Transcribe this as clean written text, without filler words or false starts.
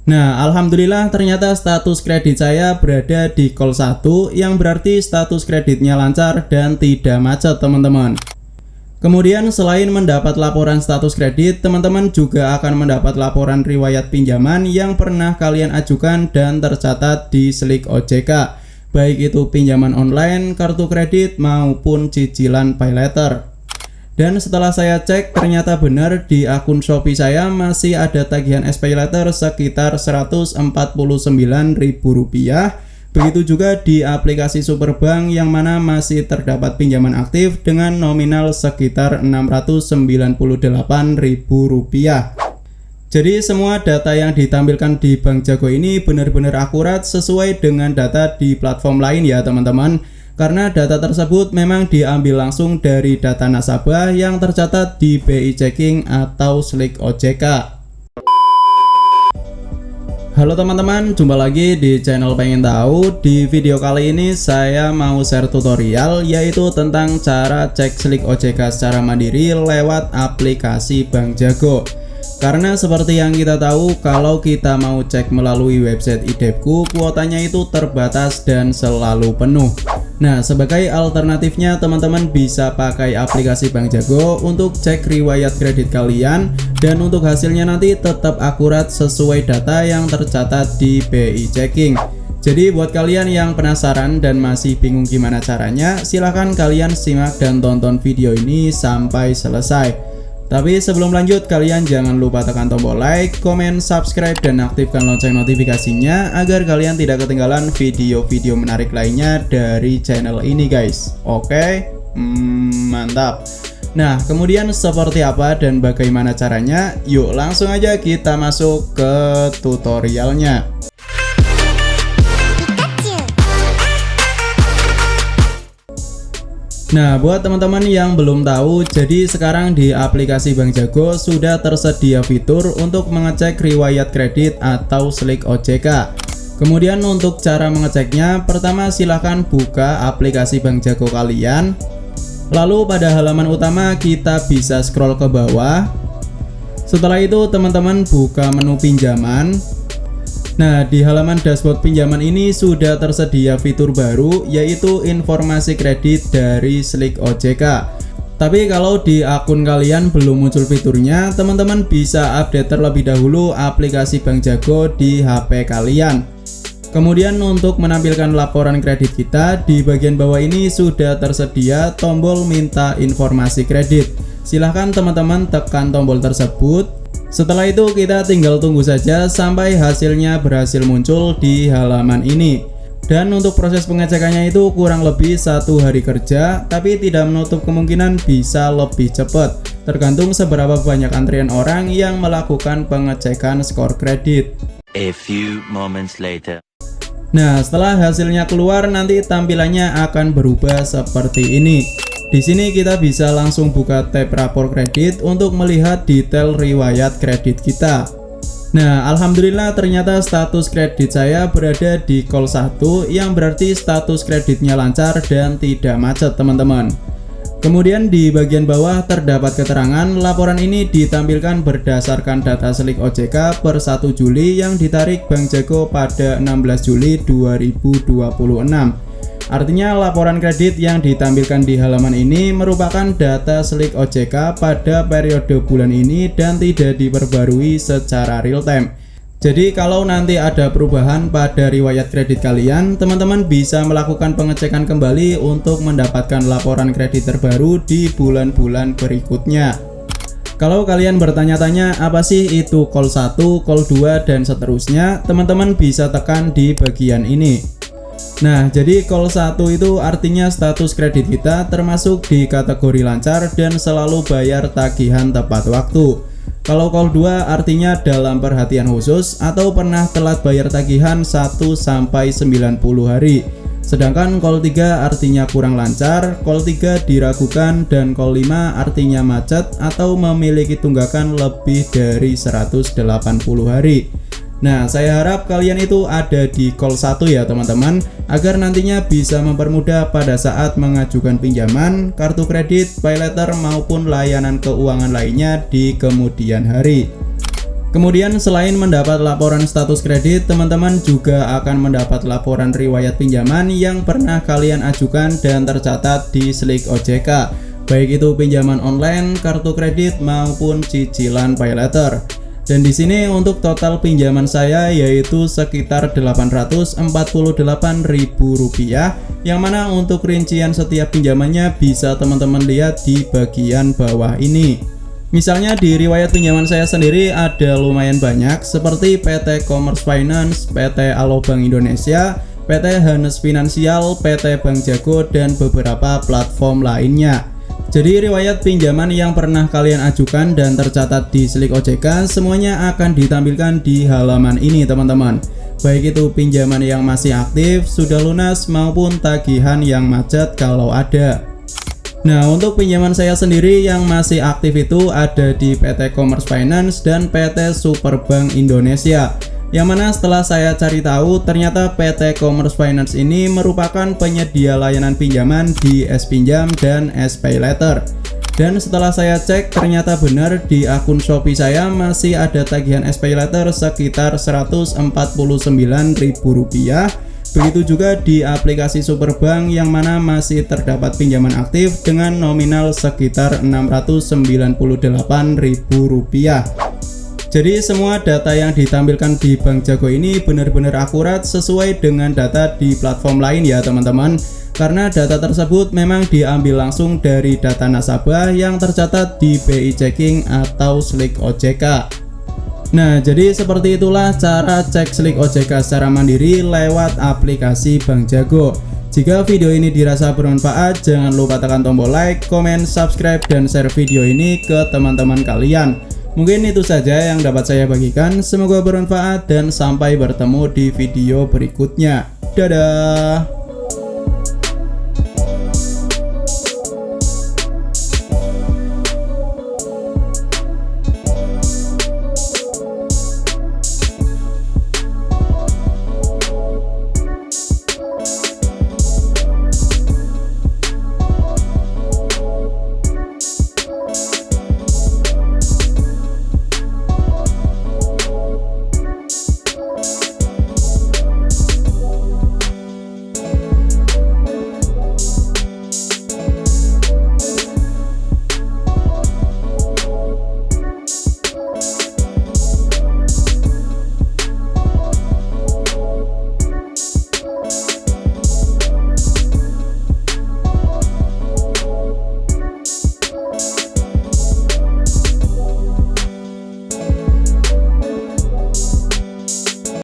Nah, alhamdulillah ternyata status kredit saya berada di call 1 yang berarti status kreditnya lancar dan tidak macet teman-teman. Kemudian selain mendapat laporan status kredit, teman-teman juga akan mendapat laporan riwayat pinjaman yang pernah kalian ajukan dan tercatat di Slick OJK, baik itu pinjaman online, kartu kredit maupun cicilan pay letter. Dan setelah saya cek, ternyata benar di akun Shopee saya masih ada tagihan SPay letter sekitar Rp149.000. Begitu juga di aplikasi Superbank yang mana masih terdapat pinjaman aktif dengan nominal sekitar Rp698.000. Jadi semua data yang ditampilkan di Bank Jago ini benar-benar akurat sesuai dengan data di platform lain ya teman-teman. Karena data tersebut memang diambil langsung dari data nasabah yang tercatat di BI Checking atau Slick OJK. Halo teman-teman, jumpa lagi di channel Pengen Tahu. Di video kali ini saya mau share tutorial yaitu tentang cara cek Slick OJK secara mandiri lewat aplikasi Bank Jago. Karena seperti yang kita tahu, kalau kita mau cek melalui website iDebtku, kuotanya itu terbatas dan selalu penuh. Nah, sebagai alternatifnya teman-teman bisa pakai aplikasi Bank Jago untuk cek riwayat kredit kalian, dan untuk hasilnya nanti tetap akurat sesuai data yang tercatat di BI Checking. Jadi buat kalian yang penasaran dan masih bingung gimana caranya, silahkan kalian simak dan tonton video ini sampai selesai. Tapi sebelum lanjut, kalian jangan lupa tekan tombol like, komen, subscribe, dan aktifkan lonceng notifikasinya agar kalian tidak ketinggalan video-video menarik lainnya dari channel ini guys. Oke, mantap. Nah, kemudian seperti apa dan bagaimana caranya? Yuk langsung aja kita masuk ke tutorialnya. Nah, buat teman-teman yang belum tahu, jadi sekarang di aplikasi Bank Jago sudah tersedia fitur untuk mengecek riwayat kredit atau Slick OJK. Kemudian untuk cara mengeceknya, pertama silahkan buka aplikasi Bank Jago kalian. Lalu pada halaman utama kita bisa scroll ke bawah. Setelah itu teman-teman buka menu pinjaman. Nah, di halaman dashboard pinjaman ini sudah tersedia fitur baru yaitu informasi kredit dari Slick OJK. Tapi kalau di akun kalian belum muncul fiturnya, teman-teman bisa update terlebih dahulu aplikasi Bank Jago di HP kalian. Kemudian untuk menampilkan laporan kredit kita, di bagian bawah ini sudah tersedia tombol minta informasi kredit. Silahkan teman-teman tekan tombol tersebut. Setelah itu kita tinggal tunggu saja sampai hasilnya berhasil muncul di halaman ini. Dan untuk proses pengecekannya itu kurang lebih 1 hari kerja, tapi tidak menutup kemungkinan bisa lebih cepat, tergantung seberapa banyak antrian orang yang melakukan pengecekan skor kredit. A few moments later. Nah, setelah hasilnya keluar nanti tampilannya akan berubah seperti ini. Di sini kita bisa langsung buka tab rapor kredit untuk melihat detail riwayat kredit kita. Nah, alhamdulillah ternyata status kredit saya berada di call 1 yang berarti status kreditnya lancar dan tidak macet teman-teman. Kemudian di bagian bawah terdapat keterangan laporan ini ditampilkan berdasarkan data Slick OJK per 1 Juli yang ditarik Bank Jago pada 16 Juli 2026. Artinya laporan kredit yang ditampilkan di halaman ini merupakan data Slick OJK pada periode bulan ini dan tidak diperbarui secara real time. Jadi kalau nanti ada perubahan pada riwayat kredit kalian, teman-teman bisa melakukan pengecekan kembali untuk mendapatkan laporan kredit terbaru di bulan-bulan berikutnya. Kalau kalian bertanya-tanya apa sih itu call 1, call 2, dan seterusnya, teman-teman bisa tekan di bagian ini. Nah, jadi call 1 itu artinya status kredit kita termasuk di kategori lancar dan selalu bayar tagihan tepat waktu. Kalau call 2 artinya dalam perhatian khusus atau pernah telat bayar tagihan 1-90 hari. Sedangkan call 3 artinya kurang lancar, call 3 diragukan, dan call 5 artinya macet atau memiliki tunggakan lebih dari 180 hari. Nah, saya harap kalian itu ada di call 1 ya teman-teman, agar nantinya bisa mempermudah pada saat mengajukan pinjaman, kartu kredit, pay letter maupun layanan keuangan lainnya di kemudian hari. Kemudian selain mendapat laporan status kredit, teman-teman juga akan mendapat laporan riwayat pinjaman yang pernah kalian ajukan dan tercatat di Slick OJK, baik itu pinjaman online, kartu kredit maupun cicilan pay letter. Dan di sini untuk total pinjaman saya yaitu sekitar Rp848.000, yang mana untuk rincian setiap pinjamannya bisa teman-teman lihat di bagian bawah ini. Misalnya di riwayat pinjaman saya sendiri ada lumayan banyak seperti PT Commerce Finance, PT Alo Bank Indonesia, PT Hanes Finansial, PT Bank Jago, dan beberapa platform lainnya. Jadi riwayat pinjaman yang pernah kalian ajukan dan tercatat di Slick OJK semuanya akan ditampilkan di halaman ini teman-teman. Baik itu pinjaman yang masih aktif, sudah lunas, maupun tagihan yang macet kalau ada. Nah, untuk pinjaman saya sendiri yang masih aktif itu ada di PT Commerce Finance dan PT Superbank Indonesia, yang mana setelah saya cari tahu ternyata PT Commerce Finance ini merupakan penyedia layanan pinjaman di S-Pinjam dan S-Pay Letter. Dan setelah saya cek ternyata benar di akun Shopee saya masih ada tagihan S-Pay Letter sekitar Rp149.000. Begitu juga di aplikasi Superbank yang mana masih terdapat pinjaman aktif dengan nominal sekitar Rp698.000. Jadi semua data yang ditampilkan di Bank Jago ini benar-benar akurat sesuai dengan data di platform lain ya teman-teman. Karena data tersebut memang diambil langsung dari data nasabah yang tercatat di BI Checking atau Slick OJK. Nah, jadi seperti itulah cara cek Slick OJK secara mandiri lewat aplikasi Bank Jago. Jika video ini dirasa bermanfaat, jangan lupa tekan tombol like, komen, subscribe, dan share video ini ke teman-teman kalian. Mungkin itu saja yang dapat saya bagikan. Semoga bermanfaat dan sampai bertemu di video berikutnya. Dadah!